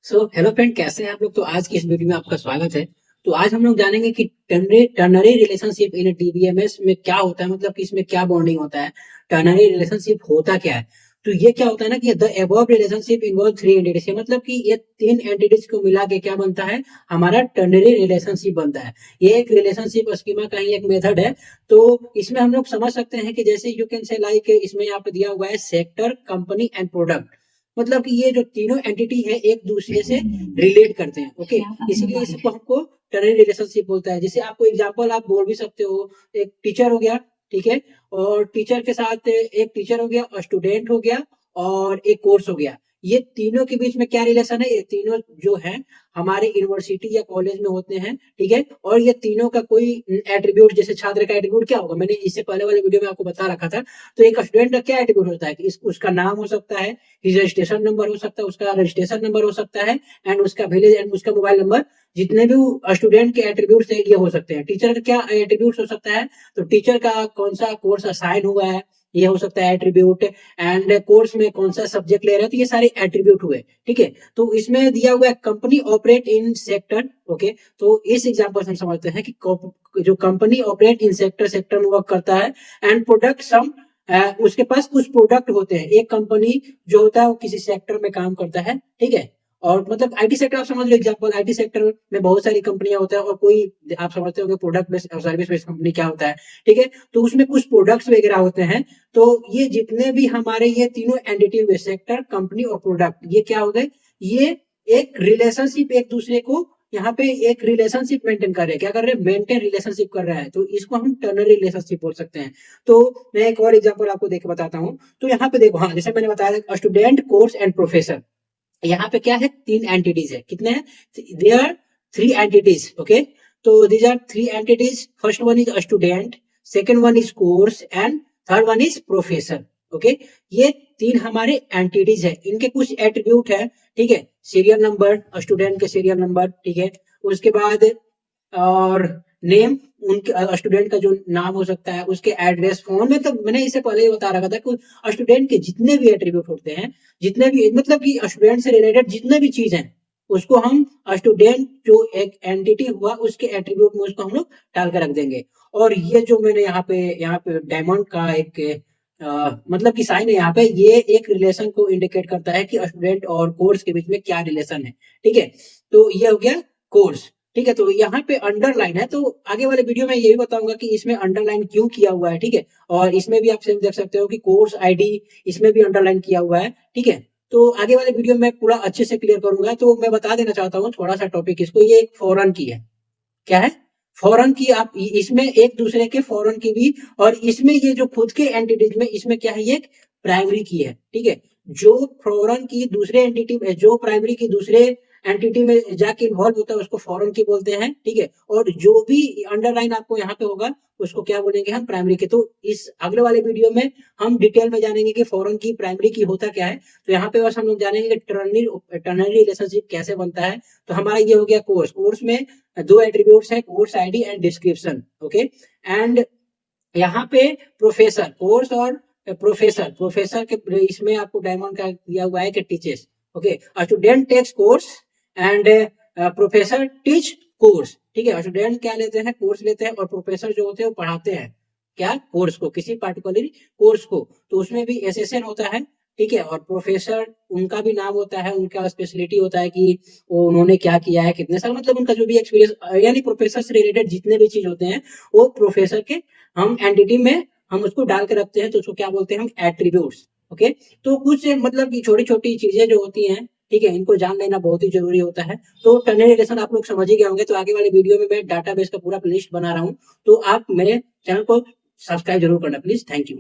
Hello friend, कैसे हैं आप लोग। तो आज की इस वीडियो में आपका स्वागत है। तो आज हम लोग जानेंगे कि टर्नरी रिलेशनशिप इन टीबीएमएस में क्या होता है, मतलब कि इसमें क्या बॉन्डिंग होता है। टर्नरी रिलेशनशिप होता क्या है। तो ये क्या होता है ना कि the above relationship involve three entities, मतलब कि ये तीन एंटिटीज को मिला के क्या बनता है, हमारा टर्नरी रिलेशनशिप बनता है। ये एक रिलेशनशिप स्कीमा का ही एक मेथड है। तो इसमें हम लोग समझ सकते हैं कि जैसे यू कैन से लाइक, इसमें यहाँ पे दिया हुआ है सेक्टर, कंपनी एंड प्रोडक्ट। मतलब कि ये जो तीनों एंटिटी है एक दूसरे से रिलेट करते हैं। ओके, इसीलिए इसको हमको टर्नरी रिलेशनशिप बोलता है। जैसे आपको एग्जांपल आप बोल भी सकते हो, एक टीचर हो गया, ठीक है, और टीचर के साथ एक टीचर हो गया और स्टूडेंट हो गया और एक कोर्स हो गया। ये तीनों के बीच में क्या रिलेशन है, ये तीनों जो है हमारे यूनिवर्सिटी या कॉलेज में होते हैं, ठीक है। और ये तीनों का कोई एट्रीब्यूट, जैसे छात्र का एट्रीब्यूट क्या होगा, मैंने इससे पहले वाले वीडियो में आपको बता रखा था। तो एक स्टूडेंट का क्या एट्रीब्यूट होता है कि उसका नाम हो सकता है, रजिस्ट्रेशन नंबर हो सकता है, उसका रजिस्ट्रेशन नंबर हो सकता है, एंड उसका विलेज एंड उसका मोबाइल नंबर। जितने भी स्टूडेंट के एट्रीब्यूट्स है ये हो सकते हैं। टीचर का क्या एट्रीब्यूट्स हो सकता है, तो टीचर का कौन सा कोर्स असाइन हुआ है ये हो सकता है एट्रीब्यूट, एंड कोर्स में कौन सा सब्जेक्ट ले रहे हैं, तो ये सारे एट्रीब्यूट हुए, ठीक है। तो इसमें दिया हुआ है company operate in sector. Okay, तो इस एग्जांपल से हम समझते हैं कि जो company operate in sector, sector में वर्क करता है, एंड प्रोडक्ट सम, उसके पास कुछ प्रोडक्ट होते हैं। एक कंपनी जो होता है वो किसी सेक्टर में काम करता है, ठीक है। और मतलब आईटी सेक्टर आप समझ लो, एग्जांपल आईटी सेक्टर में बहुत सारी कंपनियां होता है, और कोई आप समझते हो प्रोडक्ट बेस्ड और सर्विस बेस्ड कंपनी क्या होता है, ठीक है। तो उसमें कुछ प्रोडक्ट्स वगैरह होते हैं। तो ये जितने भी हमारे ये तीनों एंटिटी हुए, सेक्टर, कंपनी और प्रोडक्ट, ये क्या हो गए, ये एक रिलेशनशिप एक दूसरे को यहाँ पे एक रिलेशनशिप मेंटेन कर रहे हैं। क्या कर रहे हैं, मेंटेन रिलेशनशिप कर रहा है। तो इसको हम टर्नरी रिलेशनशिप बोल सकते हैं। तो मैं एक और एग्जांपल आपको देख बताता हूँ। तो यहाँ पे देखो, हाँ, जैसे मैंने बताया स्टूडेंट, कोर्स एंड प्रोफेसर। यहाँ पे क्या है, तीन एंटिटीज है। कितने हैं, देयर थ्री एंटिटीज। ओके, तो these are three entities. First one is student, second one is course, and third one is professor. Okay, ये तीन हमारे एंटिटीज है। इनके कुछ एट्रीब्यूट है, ठीक है। सीरियल नंबर, स्टूडेंट के सीरियल नंबर, ठीक है। उसके बाद और नेम, उनके स्टूडेंट का जो नाम हो सकता है, उसके एड्रेस, फोन में। तो मैंने इससे पहले ही बता रखा था कि स्टूडेंट के जितने भी एट्रीब्यूट होते हैं, जितने भी मतलब कि स्टूडेंट से रिलेटेड जितने भी चीज हैं, उसको हम स्टूडेंट जो एक एंटिटी हुआ उसके एट्रीब्यूट में उसको हम लोग डाल कर रख देंगे। और ये जो मैंने यहाँ पे डायमंड का एक मतलब कि साइन है यहाँ पे, ये एक रिलेशन को इंडिकेट करता है कि स्टूडेंट और कोर्स के बीच में क्या रिलेशन है, ठीक है। तो ये हो गया कोर्स, ठीक है। तो यहाँ पे अंडरलाइन है, तो आगे वाले वीडियो में ये भी बताऊंगा कि इसमें अंडरलाइन क्यों किया हुआ है, ठीक है। और इसमें भी आप सेम देख सकते हो कि कोर्स आईडी, इसमें भी अंडरलाइन किया हुआ है, ठीक है। तो आगे वाले वीडियो में पूरा अच्छे से क्लियर करूंगा। तो मैं बता देना चाहता हूँ थोड़ा सा टॉपिक इसको, ये एक फॉरन की है। क्या है, फॉरन की। आप इसमें एक दूसरे के फॉरन की भी, और इसमें ये जो खुद के एंटिटीज में, इसमें क्या है, ये प्राइमरी की है, ठीक है। जो फॉरन की दूसरे एंटिटी में, जो प्राइमरी की दूसरे एंटिटी में जाके इन्वॉल्व होता है उसको फॉरन की बोलते हैं, ठीक है। और जो भी अंडरलाइन आपको यहाँ पे होगा उसको क्या बोलेंगे हम, प्राइमरी के। तो इस अगले वाले वीडियो में हम डिटेल में जानेंगे कि फॉरन की, प्राइमरी की होता क्या है। तो यहाँ पे बस हम लोग जानेंगे कि टर्नरी रिलेशनशिप कैसे बनता है। तो हमारा ये हो गया कोर्स। कोर्स में दो एट्रीब्यूट्स हैं, course ID and description. Okay, and यहाँ पे प्रोफेसर, कोर्स और प्रोफेसर, प्रोफेसर के इसमें आपको डायमंड का दिया हुआ है कि teachers. Okay, student takes course and professor teach course, ठीक है। स्टूडेंट क्या लेते हैं, कोर्स लेते हैं, और प्रोफेसर जो होते हैं वो पढ़ाते हैं क्या, कोर्स को, किसी पार्टिकुलर कोर्स को। तो उसमें भी एसेशन होता है, ठीक है। और प्रोफेसर, उनका भी नाम होता है, उनका स्पेशलिटी होता है कि वो उन्होंने क्या किया है, कितने साल, मतलब उनका जो भी एक्सपीरियंस, यानी प्रोफेसर से रिलेटेड जितने भी चीज होते हैं वो प्रोफेसर के हम एंटिटी में हम उसको डाल के रखते हैं। तो उसको क्या बोलते हैं हम, एट्रीब्यूट्स। ओके, तो कुछ मतलब की छोटी छोटी चीजें जो होती हैं, ठीक है, इनको जान लेना बहुत ही जरूरी होता है। तो टर्नरी रिलेशन आप लोग समझ ही गए होंगे। तो आगे वाले वीडियो में मैं डाटाबेस का पूरा लिस्ट बना रहा हूँ, तो आप मेरे चैनल को सब्सक्राइब जरूर करना प्लीज। Thank you.